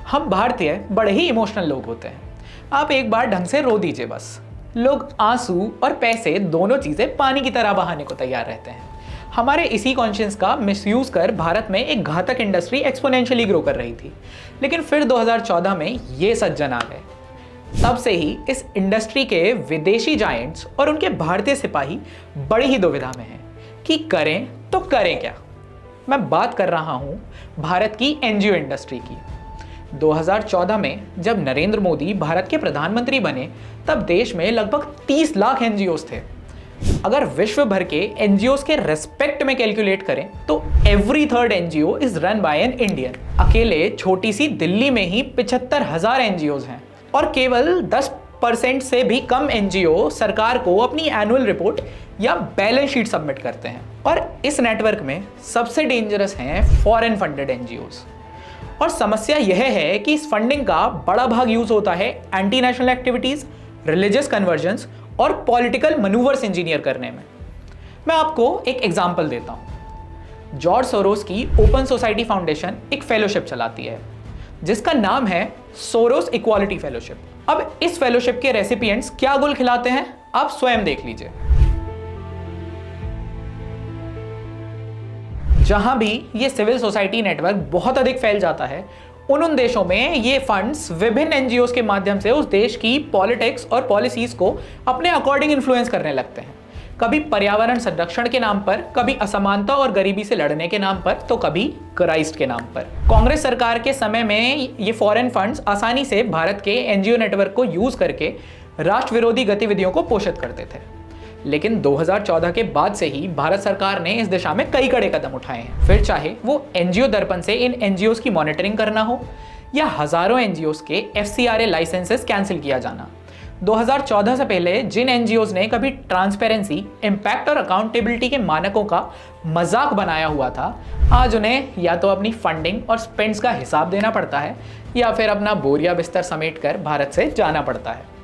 हम भारतीय बड़े ही इमोशनल लोग होते हैं। आप एक बार ढंग से रो दीजिए बस, लोग आंसू और पैसे दोनों चीज़ें पानी की तरह बहाने को तैयार रहते हैं। हमारे इसी कॉन्शियस का मिसयूज कर भारत में एक घातक इंडस्ट्री एक्सपोनेंशियली ग्रो कर रही थी, लेकिन फिर 2014 में ये सज्जन आ गए। तब से ही इस इंडस्ट्री के विदेशी जायंट्स और उनके भारतीय सिपाही बड़ी ही दुविधा में हैं कि करें तो करें क्या। मैं बात कर रहा हूं भारत की एनजीओ इंडस्ट्री की। 2014 में जब नरेंद्र मोदी भारत के प्रधानमंत्री बने, तब देश में लगभग 30 लाख एनजीओस थे। अगर विश्व भर के एनजीओस के रेस्पेक्ट में कैलकुलेट करें तो every third NGO is run by an Indian. अकेले छोटी सी दिल्ली में ही 75,000 एनजीओस हैं और केवल 10% से भी कम एनजीओ सरकार को अपनी एनुअल रिपोर्ट या बैलेंस शीट सबमिट करते हैं। और इस नेटवर्क में सबसे डेंजरस हैं फॉरेन फंडेड एनजीओस। और समस्या यह है कि इस फंडिंग का बड़ा भाग यूज होता है anti national activities, religious convergence और पॉलिटिकल मनूवर्स इंजीनियर करने में। मैं आपको एक एग्जांपल देता हूं। जॉर्ज सोरोस की ओपन सोसाइटी फाउंडेशन एक फेलोशिप चलाती है जिसका नाम है सोरोस इक्वालिटी फेलोशिप। अब इस फेलोशिप के रेसिपिएंट्स क्या गुल खिलाते हैं, आप स्वयं देख लीजिए। जहां भी ये सिविल सोसाइटी नेटवर्क बहुत अधिक फैल जाता है, उन देशों में ये फंड्स विभिन्न एनजीओस के माध्यम से उस देश की पॉलिटिक्स और पॉलिसीज को अपने अकॉर्डिंग इन्फ्लुएंस करने लगते हैं। कभी पर्यावरण संरक्षण के नाम पर, कभी असमानता और गरीबी से लड़ने के नाम पर, तो कभी क्राइस्ट के नाम पर। कांग्रेस सरकार के समय में ये फॉरेन फंड्स आसानी से भारत के एनजीओ नेटवर्क को यूज करके राष्ट्र विरोधी गतिविधियों को पोषित करते थे। लेकिन 2014 के बाद से ही भारत सरकार ने इस दिशा में कई कड़े कदम उठाए हैं। फिर चाहे वो एनजीओ दर्पण से इन एनजीओस की मॉनिटरिंग करना हो या हजारों एनजीओस के एफसीआरए लाइसेंसेस कैंसिल किया जाना। 2014 से पहले जिन एनजीओस ने कभी ट्रांसपेरेंसी, इम्पैक्ट और अकाउंटेबिलिटी के मानकों का मजाक बनाया हुआ था, आज उन्हें या तो अपनी फंडिंग और स्पेंड्स का हिसाब देना पड़ता है या फिर अपना बोरिया बिस्तर समेट कर भारत से जाना पड़ता है।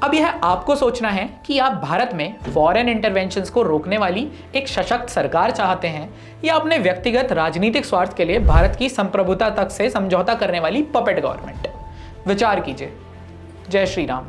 अब यह आपको सोचना है कि आप भारत में फॉरेन इंटरवेंशंस को रोकने वाली एक सशक्त सरकार चाहते हैं या अपने व्यक्तिगत राजनीतिक स्वार्थ के लिए भारत की संप्रभुता तक से समझौता करने वाली पपेट गवर्नमेंट। विचार कीजिए। जय श्री राम।